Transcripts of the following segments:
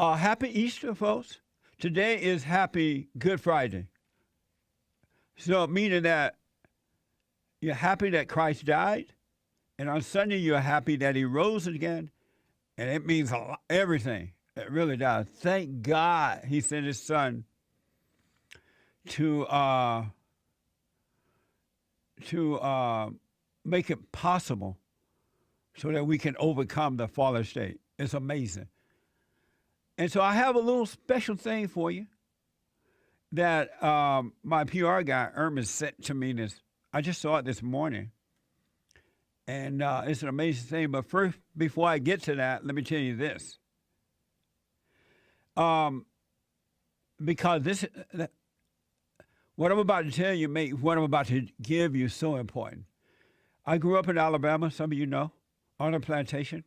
Happy Easter, folks. Today is Happy Good Friday. So, meaning that you're happy that Christ died, and on Sunday you're happy that he rose again, and it means a lot, everything. It really does. Thank God he sent his son to uh, to make it possible so that we can overcome the fallen state. It's amazing. And so I have a little special thing for you that my PR guy, Ermin, sent to me this. I just saw it this morning. And it's an amazing thing. But first, before I get to that, let me tell you this. Because what I'm about to tell you, what I'm about to give you so important. I grew up in Alabama, some of you know, on a plantation.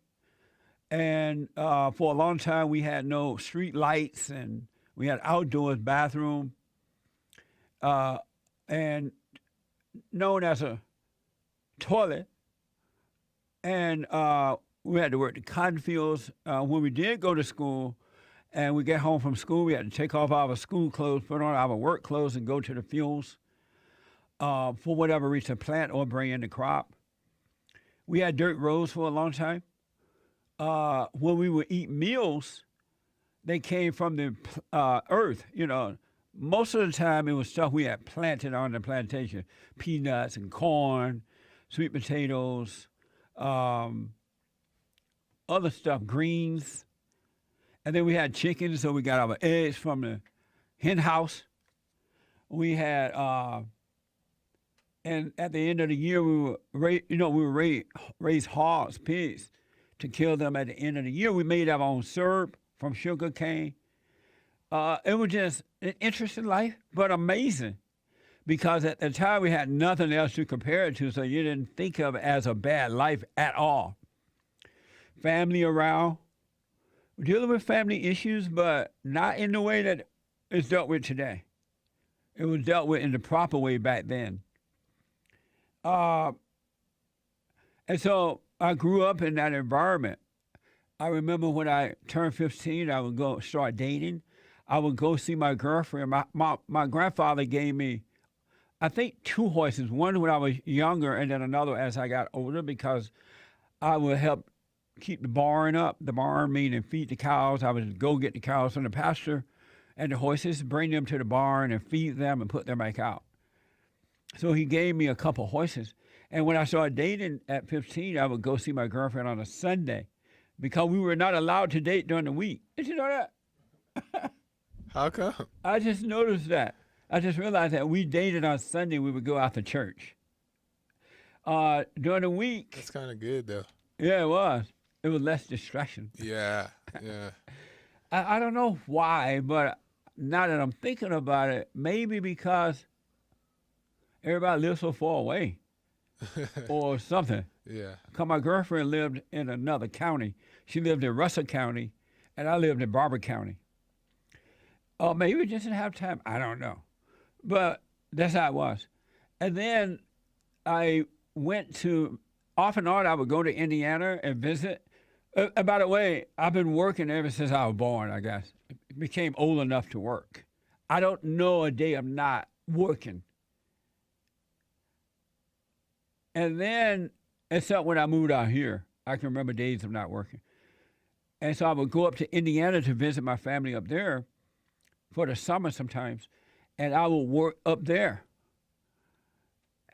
And for a long time, we had no street lights, and we had outdoors bathroom, and known as a toilet. And we had to work the cotton fields. When we did go to school, and we get home from school, we had to take off our school clothes, put on our work clothes, and go to the fields for whatever reason, plant or bring in the crop. We had dirt roads for a long time. When we would eat meals, they came from the earth. You know, most of the time it was stuff we had planted on the plantation: peanuts and corn, sweet potatoes, other stuff, greens. And then we had chickens, so we got our eggs from the hen house. We had, and at the end of the year, we would raise hogs, pigs, to kill them at the end of the year. We made our own syrup from sugar cane. It was just an interesting life, but amazing, because at the time we had nothing else to compare it to, so you didn't think of it as a bad life at all. Family around, dealing with family issues, but not in the way that it's dealt with today. It was dealt with in the proper way back then. And so I grew up in that environment. I remember when I turned 15, I would go start dating. I would go see my girlfriend. My grandfather gave me, I think, 2 horses, one when I was younger and then another as I got older, because I would help keep the barn up. The barn meaning feed the cows. I would go get the cows from the pasture and the horses, bring them to the barn and feed them and put them back out. So he gave me a couple horses. And when I started dating at 15, I would go see my girlfriend on a Sunday, because we were not allowed to date during the week. Did you know that? How come? I just noticed that. I just realized that we dated on Sunday. We would go out to church. During the week. That's kind of good, though. Yeah, it was. It was less distraction. Yeah, yeah. I don't know why, but now that I'm thinking about it, maybe because everybody lives so far away or something. Yeah. Because my girlfriend lived in another county. She lived in Russell County, and I lived in Barber County. Or maybe we just didn't have time. I don't know. But that's how it was. And then I went to, off and on, I would go to Indiana and visit. By the way, I've been working ever since I was born, I guess. Became old enough to work. I don't know a day I'm not working. And then, except when I moved out here, I can remember days of not working. And so I would go up to Indiana to visit my family up there for the summer sometimes, and I would work up there.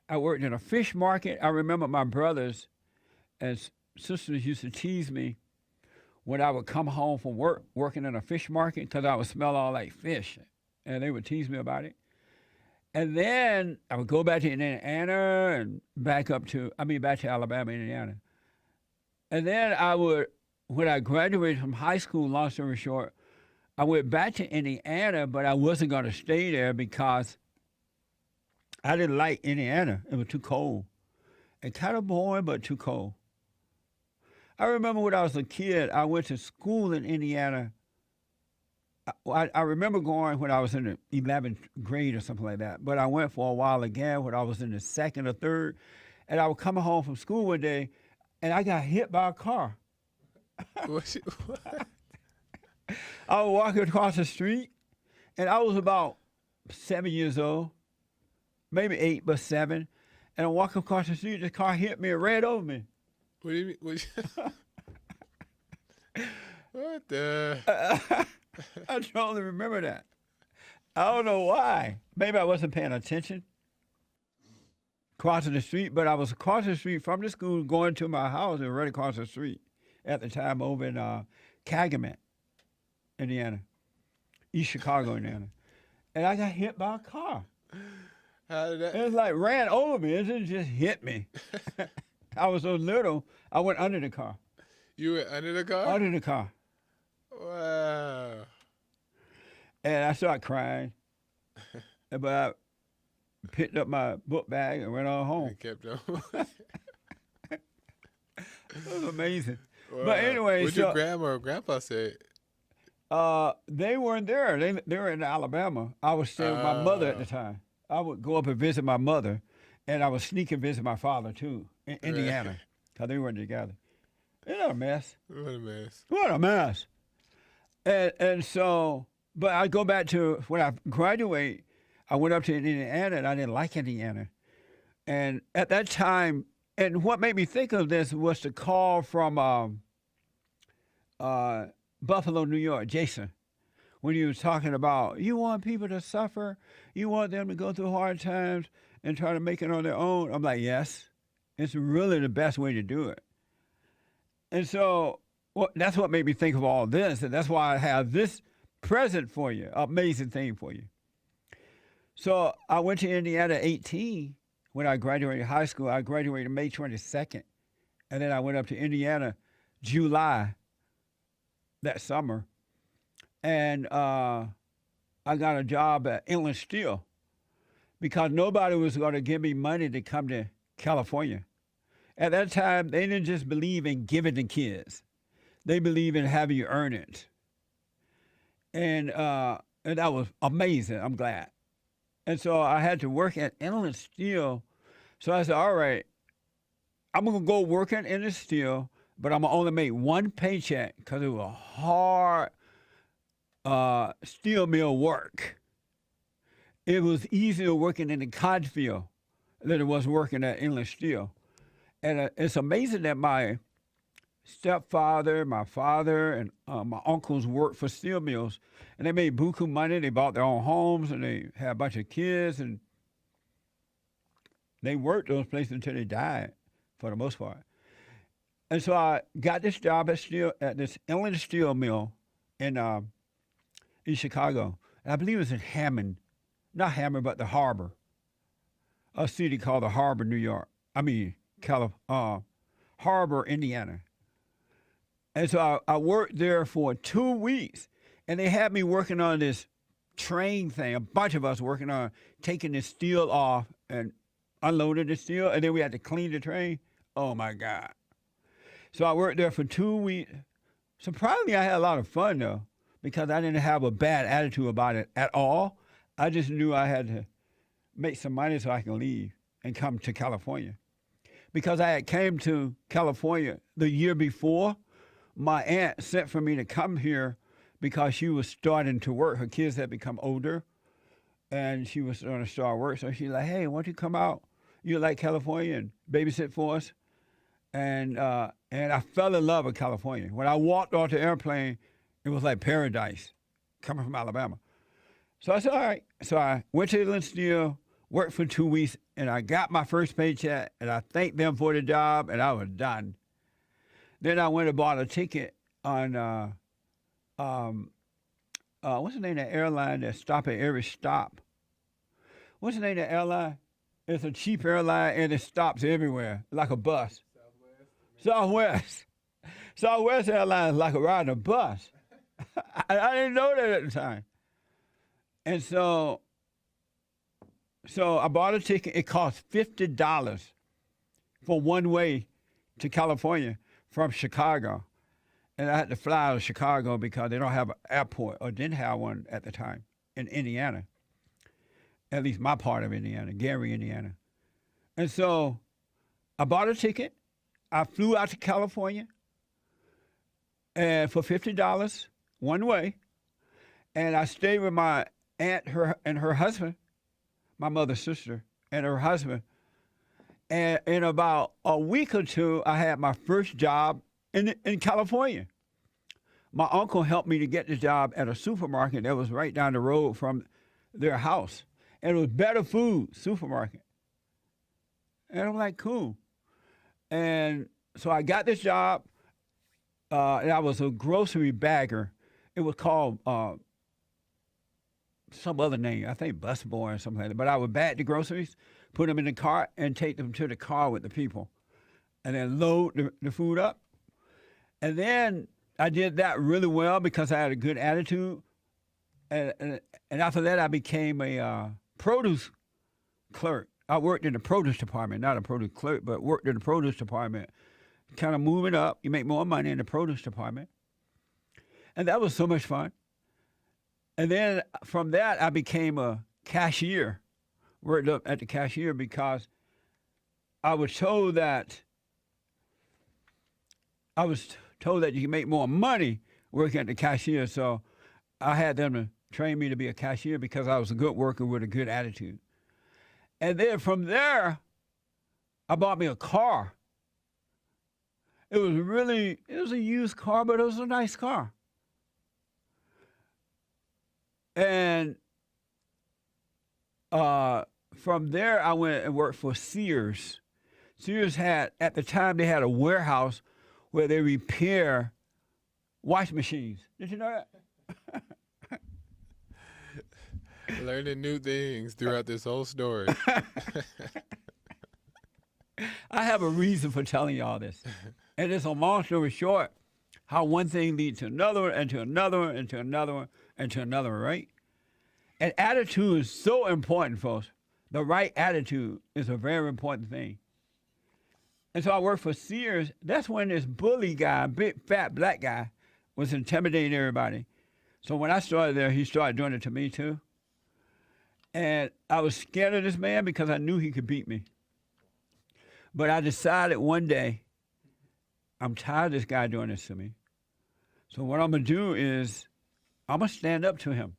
I worked in a fish market. I remember my brothers and sisters used to tease me when I would come home from work, working in a fish market, because I would smell all like fish, and they would tease me about it. And then I would go back to Indiana and back to Alabama, Indiana. And then when I graduated from high school, long story short, I went back to Indiana, but I wasn't going to stay there because I didn't like Indiana. It was too cold. And kind of boring, but too cold. I remember when I was a kid, I went to school in Indiana. I remember going when I was in the 11th grade or something like that, but I went for a while again when I was in the 2nd or 3rd, and I was coming home from school one day, and I got hit by a car. What? I was walking across the street, and I was about 7 years old, maybe 8, but 7. And I'm walking across the street. The car hit me and ran over me. What do you mean? What the? I totally remember that. I don't know why. Maybe I wasn't paying attention crossing the street, but I was crossing the street from the school going to my house and right across the street at the time over in Calumet, Indiana, East Chicago, Indiana. And I got hit by a car. How did that? It was like ran over me. It didn't just hit me. I was so little, I went under the car. You were under the car? Under the car. Wow. And I started crying. But I picked up my book bag and went on home. I kept on. It was amazing. Wow. But anyway, What'd your grandma or grandpa say? they weren't there. They were in Alabama. I was staying with my mother at the time. I would go up and visit my mother, and I would sneak and visit my father too in Indiana, because they weren't together. Isn't that a mess? What a mess. What a mess. And so, but I go back to when I graduate, I went up to Indiana, and I didn't like Indiana. And at that time, and what made me think of this was the call from Buffalo, New York, Jason, when he was talking about, you want people to suffer, you want them to go through hard times and try to make it on their own. I'm like, yes, it's really the best way to do it. And so that's what made me think of all this, and that's why I have this present for you, amazing thing for you. So I went to Indiana at 18 when I graduated high school. I graduated May 22nd, and then I went up to Indiana July that summer, and I got a job at Inland Steel because nobody was going to give me money to come to California. At that time, they didn't just believe in giving to kids. They believe in having you earn it. And that was amazing. I'm glad. And so I had to work at Inland Steel. So I said, all right, I'm going to go work at Inland Steel, but I'm going to only make one paycheck because it was hard steel mill work. It was easier working in the cotton field than it was working at Inland Steel. And it's amazing that my stepfather, my father, and my uncles worked for steel mills, and they made buku money. They bought their own homes, and they had a bunch of kids, and they worked those places until they died, for the most part. And so I got this job at this Inland Steel mill in Chicago. And I believe it was in Hammond, not Hammond, but the Harbor, a city called the Harbor, New York. Harbor, Indiana. And so I worked there for 2 weeks, and they had me working on this train thing, a bunch of us working on taking the steel off and unloading the steel, and then we had to clean the train. Oh, my God. So I worked there for 2 weeks. Surprisingly, I had a lot of fun, though, because I didn't have a bad attitude about it at all. I just knew I had to make some money so I can leave and come to California. Because I had came to California the year before, my aunt sent for me to come here because she was starting to work. Her kids had become older, and she was going to start work. So she's like, hey, why don't you come out? You like California and babysit for us? And I fell in love with California. When I walked off the airplane, it was like paradise coming from Alabama. So I said, all right. So I went to Inland Steel, worked for 2 weeks, and I got my first paycheck, and I thanked them for the job, and I was done. Then I went and bought a ticket on, what's the name of that airline that stop at every stop? What's the name of that airline? It's a cheap airline, and it stops everywhere, like a bus. Southwest. Southwest Airlines like riding a bus. I didn't know that at the time. And so I bought a ticket. It cost $50 for one way to California from Chicago. And I had to fly out of Chicago because they don't have an airport, or didn't have one at the time, in Indiana. At least my part of Indiana, Gary, Indiana. And so I bought a ticket. I flew out to California, and for $50 one way, And I stayed with my aunt, her husband, my mother's sister, and her husband. And in about a week or two, I had my first job in California. My uncle helped me to get the job at a supermarket that was right down the road from their house. And it was Better Food supermarket. And I'm like, cool. And so I got this job, and I was a grocery bagger. It was called some other name, I think busboy or something like that. But I would bag the groceries, put them in the cart, and take them to the car with the people, and then load the food up. And then I did that really well because I had a good attitude. And after that, I became a produce clerk. I worked in the produce department, not a produce clerk, but worked in the produce department. Kind of moving up, you make more money in the produce department. And that was so much fun. And then from that, I became a cashier, worked up at the cashier because I was told that you can make more money working at the cashier. So I had them to train me to be a cashier because I was a good worker with a good attitude. And then from there, I bought me a car. It was a used car, but it was a nice car. And from there, I went and worked for Sears. Sears at the time, they had a warehouse where they repair wash machines. Did you know that? Learning new things throughout this whole story. I have a reason for telling y'all this. And it's a long story short, how one thing leads to another one, and to another one, and to another one, and to another one, right? And attitude is so important, folks. The right attitude is a very important thing. And so I worked for Sears. That's when this bully guy, big fat black guy, was intimidating everybody. So when I started there, he started doing it to me too. And I was scared of this man because I knew he could beat me. But I decided one day, I'm tired of this guy doing this to me. So what I'm going to do is I'm going to stand up to him.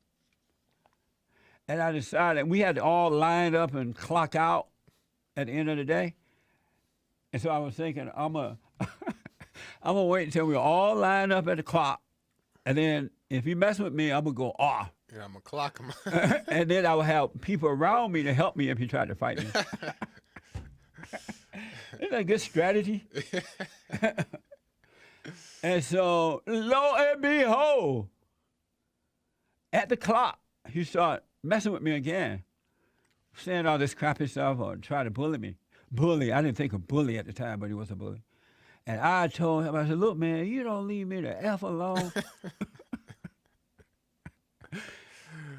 And I decided, we had to all line up and clock out at the end of the day. And so I was thinking, I'm going to wait until we all line up at the clock. And then if he mess with me, I'm going to go off. Yeah, I'm going to clock him. And then I will have people around me to help me if he tried to fight me. Isn't that a good strategy? And so, lo and behold, at the clock, he started messing with me again, saying all this crappy stuff or trying to bully me. Bully, I didn't think of bully at the time, but he was a bully. And I told him, I said, look, man, you don't leave me the F alone.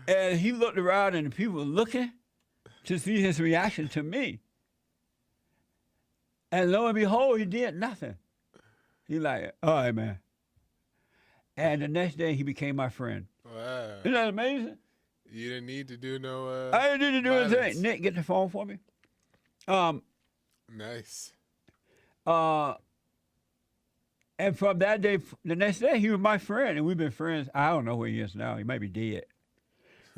And he looked around and the people were looking to see his reaction to me. And lo and behold, he did nothing. He like, all right, man. And the next day, he became my friend. Wow. Isn't that amazing? You didn't need to do no I didn't need to do violence. anything. Nick, get the phone for me. Nice. And from that day, the next day, he was my friend. And we've been friends. I don't know where he is now. He might be dead.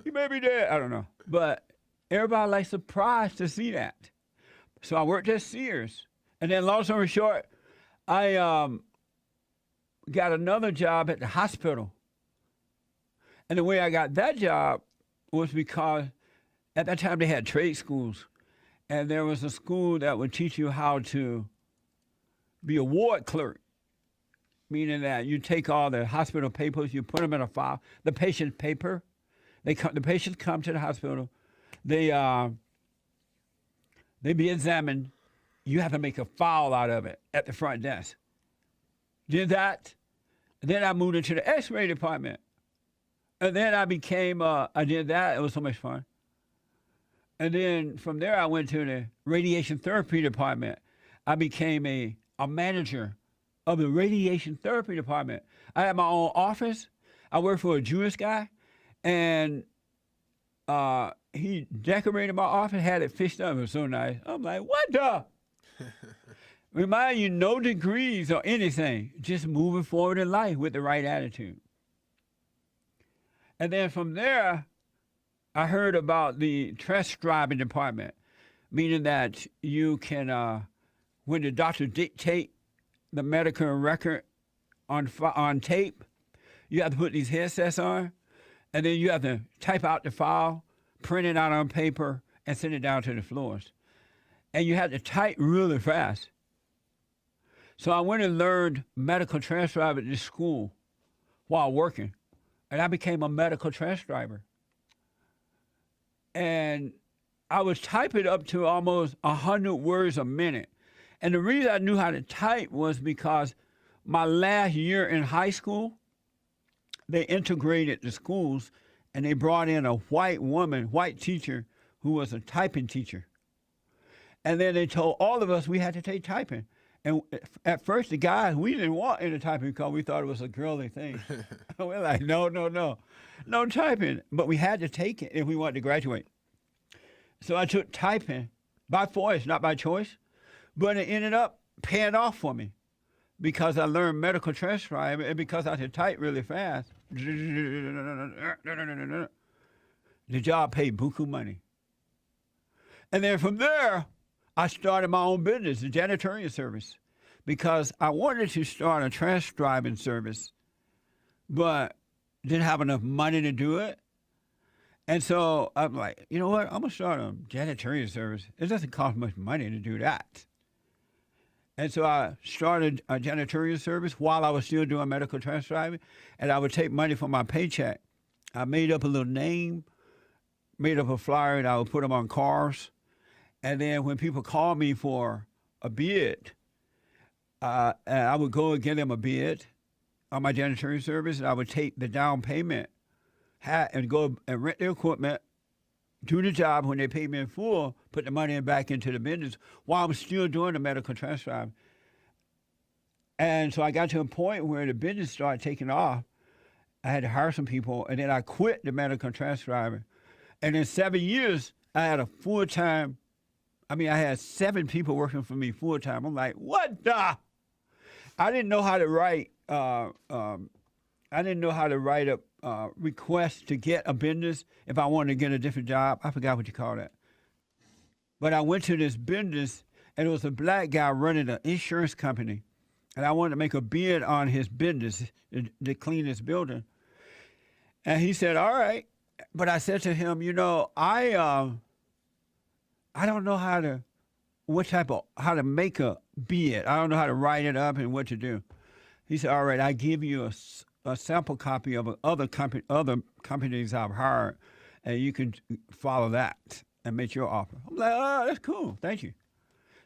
He may be dead. I don't know. But everybody like surprised to see that. So I worked at Sears. And then long story short, I got another job at the hospital. And the way I got that job was because at that time they had trade schools. And there was a school that would teach you how to be a ward clerk, meaning that you take all the hospital papers, you put them in a file, the patient's paper. The patients come to the hospital. They be examined. You have to make a file out of it at the front desk. Did that. Then I moved into the X-ray department. And then I did that. It was so much fun. And then from there, I went to the radiation therapy department. I became a manager of the radiation therapy department. I had my own office. I worked for a Jewish guy. And he decorated my office, had it fixed up. It was so nice. I'm like, what the? Remind you, no degrees or anything, just moving forward in life with the right attitude. And then from there, I heard about the transcribing department, meaning that you can, when the doctor dictate the medical record on tape, you have to put these headsets on, and then you have to type out the file, print it out on paper, and send it down to the floors. And you have to type really fast. So I went and learned medical transcriber at this school while working, and I became a medical transcriber. And I was typing up to almost 100 words a minute. And the reason I knew how to type was because my last year in high school, they integrated the schools and they brought in a white teacher who was a typing teacher. And then they told all of us we had to take typing. And at first, the guys, we didn't want any typing because we thought it was a girly thing. We're like, no typing. But we had to take it if we wanted to graduate. So I took typing by force, not by choice. But it ended up paying off for me because I learned medical transcribing and because I could type really fast. The job paid buku money. And then from there, I started my own business, the janitorial service, because I wanted to start a transcribing service, but didn't have enough money to do it. And so I'm like, you know what? I'm going to start a janitorial service. It doesn't cost much money to do that. And so I started a janitorial service while I was still doing medical transcribing, and I would take money from my paycheck. I made up a little name, made up a flyer, and I would put them on cars. And then when people called me for a bid, and I would go and get them a bid on my janitorial service, and I would take the down payment and go and rent their equipment, do the job. When they paid me in full, put the money back into the business while I'm still doing the medical transcribing. And so I got to a point where the business started taking off. I had to hire some people, and then I quit the medical transcribing. And in 7 years, I had I had 7 people working for me full time. I'm like, what the? I didn't know how to write. I didn't know how to write a request to get a business if I wanted to get a different job. I forgot what you call that. But I went to this business, and it was a black guy running an insurance company, and I wanted to make a bid on his business to clean his building. And he said, all right. But I said to him, I don't know how to make a bid. I don't know how to write it up and what to do. He said, all right, I give you a sample copy of other companies I've hired, and you can follow that and make your offer. I'm like, oh, that's cool. Thank you.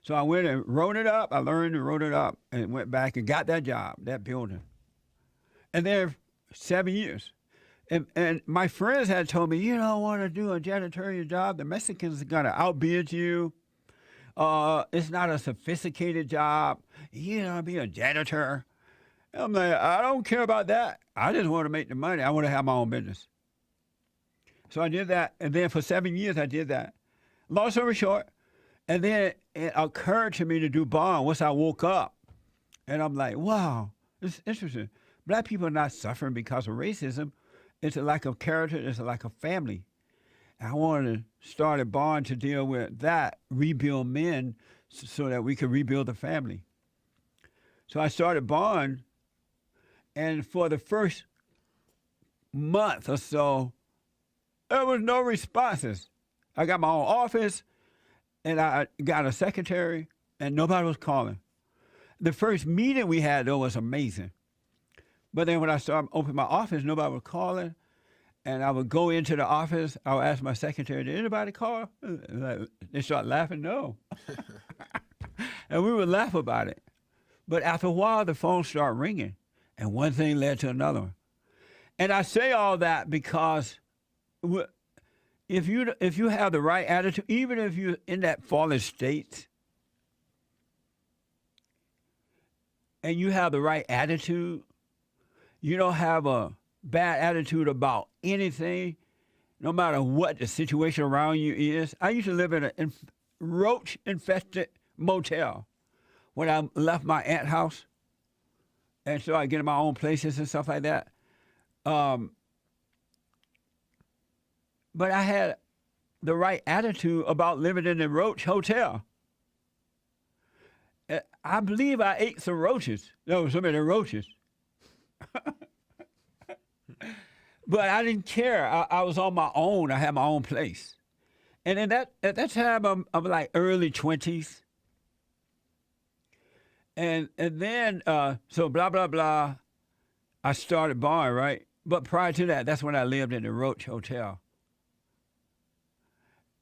So I went and wrote it up. I learned and wrote it up and went back and got that job, that building. And then 7 years. And my friends had told me, you don't want to do a janitorial job. The Mexicans are going to outbid you. It's not a sophisticated job. You don't be a janitor. I'm like, I don't care about that. I just want to make the money. I want to have my own business. So I did that. And then for 7 years, I did that. Long story short. And then it occurred to me to do bond once I woke up. And I'm like, wow, it's interesting. Black people are not suffering because of racism. It's a lack of character. It's a lack of family. I wanted to start a bond to deal with that, rebuild men so that we could rebuild the family. So I started bond. And for the first month or so, there was no responses. I got my own office, and I got a secretary, and nobody was calling. The first meeting we had, though, was amazing. But then when I started opening my office, nobody was calling. And I would go into the office. I would ask my secretary, did anybody call? They start laughing, no. And we would laugh about it. But after a while, the phone started ringing. And one thing led to another one. And I say all that because if you have the right attitude, even if you're in that fallen state, and you have the right attitude, you don't have a bad attitude about anything, no matter what the situation around you is. I used to live in a roach-infested motel when I left my aunt's house and started getting my own places and stuff like that. but I had the right attitude about living in the Roach Hotel. I believe I ate some roaches. There were so many roaches. But I didn't care. I was on my own. I had my own place. And at that time, I'm like early 20s. And then, so blah, blah, blah, I started barring, right? But prior to that, that's when I lived in the Roach Hotel.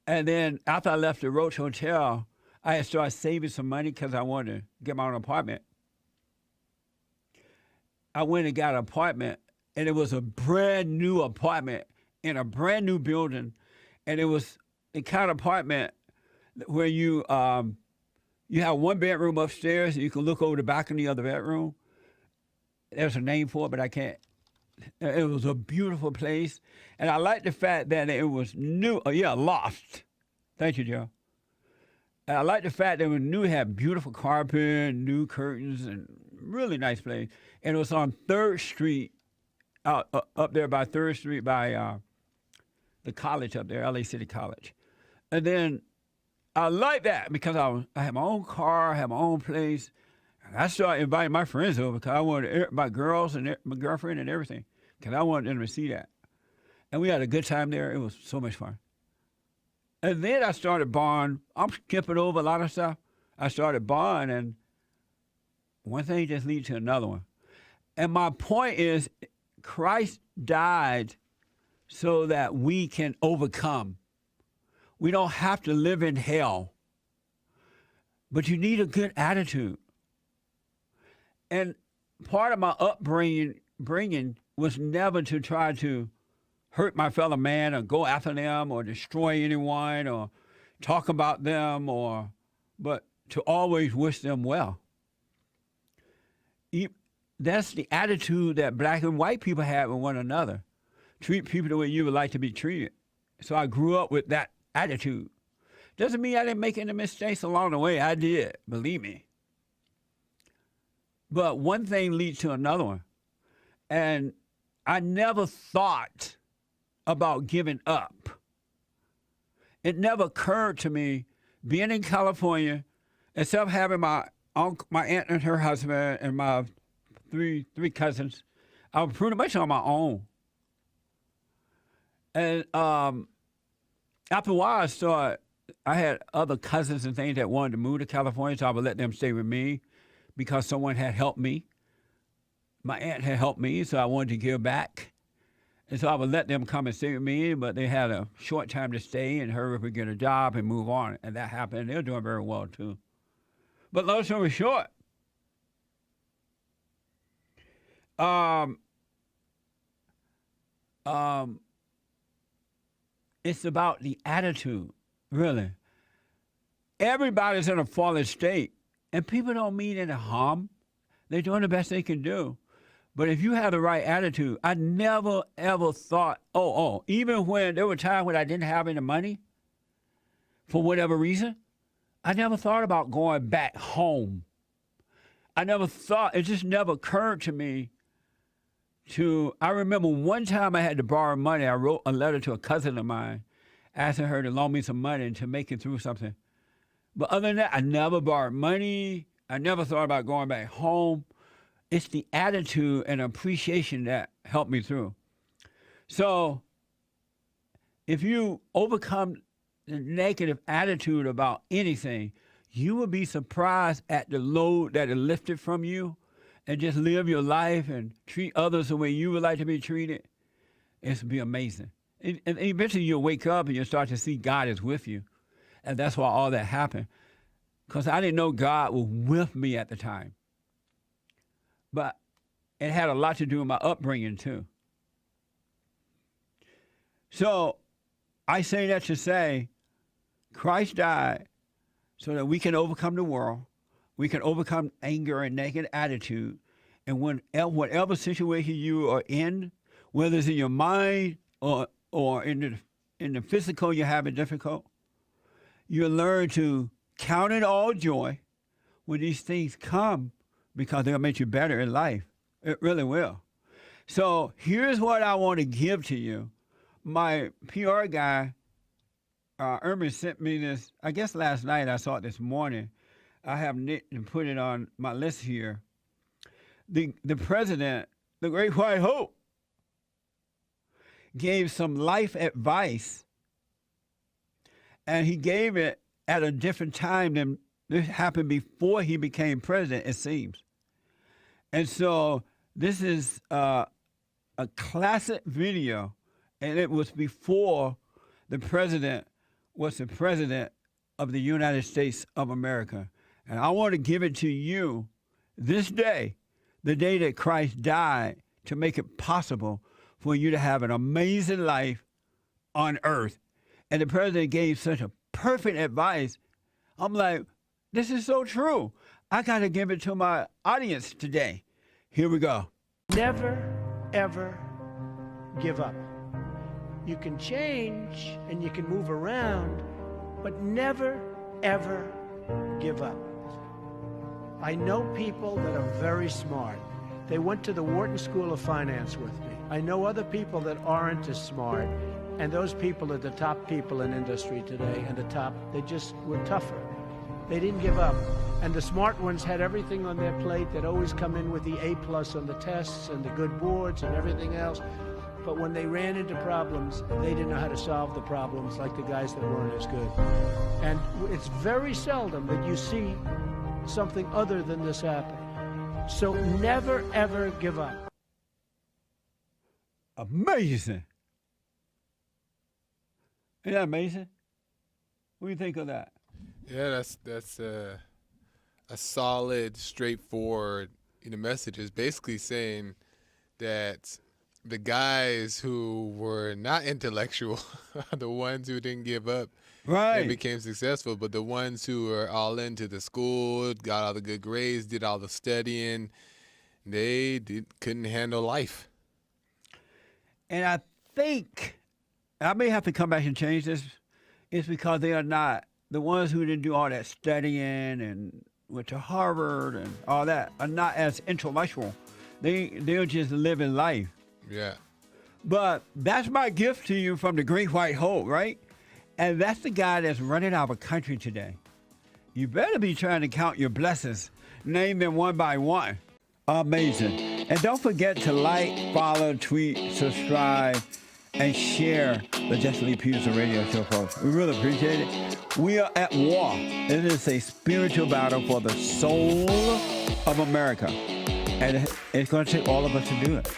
And then after I left the Roach Hotel, I had started saving some money because I wanted to get my own apartment. I went and got an apartment, and it was a brand new apartment in a brand new building. And it was the kind of apartment where you have one bedroom upstairs, and you can look over the balcony of the bedroom. There's a name for it, but I can't. It was a beautiful place. And I liked the fact that it was new. Loft. Thank you, Joe. And I liked the fact that it was new, it had beautiful carpet, new curtains, and really nice place. And it was on 3rd Street, up there by 3rd Street by the college up there, LA City College. And then I liked that because I had my own car, I had my own place. I started inviting my friends over because I wanted my girls and my girlfriend and everything because I wanted them to see that. And we had a good time there. It was so much fun. And then I started barring. I'm skipping over a lot of stuff. I started barring, and one thing just leads to another one. And my point is, Christ died so that we can overcome. We don't have to live in hell, but you need a good attitude. And part of my upbringing was never to try to hurt my fellow man or go after them or destroy anyone or talk about them, but to always wish them well. That's the attitude that black and white people have with one another. Treat people the way you would like to be treated. So I grew up with that attitude. Doesn't mean I didn't make any mistakes along the way. I did, believe me. But one thing leads to another one. And I never thought about giving up. It never occurred to me, being in California, except having my aunt and her husband and my three cousins, I was pretty much on my own. And after a while, I had other cousins and things that wanted to move to California, so I would let them stay with me because someone had helped me. My aunt had helped me, so I wanted to give back. And so I would let them come and stay with me, but they had a short time to stay and hurry up and get a job and move on. And that happened. They're doing very well, too. But long story short, it's about the attitude, really. Everybody's in a fallen state, and people don't mean any harm. They're doing the best they can do. But if you have the right attitude, I never, ever thought, even when there were times when I didn't have any money, for whatever reason, I never thought about going back home. I never thought, it just never occurred to me I remember one time I had to borrow money. I wrote a letter to a cousin of mine, asking her to loan me some money to make it through something. But other than that, I never borrowed money. I never thought about going back home. It's the attitude and appreciation that helped me through. So if you overcome the negative attitude about anything, you will be surprised at the load that is lifted from you, and just live your life and treat others the way you would like to be treated. It'll be amazing. And eventually you'll wake up and you'll start to see God is with you. And that's why all that happened. Because I didn't know God was with me at the time. But it had a lot to do with my upbringing, too. So I say that to say, Christ died so that we can overcome the world. We can overcome anger and negative attitude. And whatever situation you are in, whether it's in your mind or in the physical you're having difficult, you learn to count it all joy when these things come, because they'll make you better in life. It really will. So here's what I want to give to you. my PR guy, Irvin, sent me this. I guess last night. I saw it this morning. I have Nick and put it on my list here. The president, the Great White Hope, gave some life advice, and he gave it at a different time than this happened before he became president, it seems. And so this is a classic video, and it was before the president was the president of the United States of America. And I want to give it to you this day, the day that Christ died to make it possible for you to have an amazing life on earth. And the president gave such a perfect advice. I'm like, this is so true. I got to give it to my audience today. Here we go. Never, ever give up. You can change and you can move around, but never, ever give up. I know people that are very smart. They went to the Wharton School of Finance with me. I know other people that aren't as smart, and those people are the top people in industry today, and they just were tougher. They didn't give up. And the smart ones had everything on their plate. They'd always come in with the A+ on the tests and the good boards and everything else. But when they ran into problems, they didn't know how to solve the problems like the guys that weren't as good. And it's very seldom that you see something other than this happen. So never, ever give up. Amazing. Isn't that amazing? What do you think of that? Yeah, that's a solid, straightforward message. Is basically saying that the guys who were not intellectual are the ones who didn't give up and became successful, but the ones who were all into the school, got all the good grades, did all the studying, they couldn't handle life. And I think, I may have to come back and change this, it's because they are not, the ones who didn't do all that studying and went to Harvard and all that are not as intellectual. They're just living life. Yeah. But that's my gift to you from the Great White Hope, right? And that's the guy that's running our country today. You better be trying to count your blessings. Name them one by one. Amazing. And don't forget to like, follow, tweet, subscribe, and share the Jesse Lee Peterson radio show, folks. We really appreciate it. We are at war. It is a spiritual battle for the soul of America. And it's going to take all of us to do it.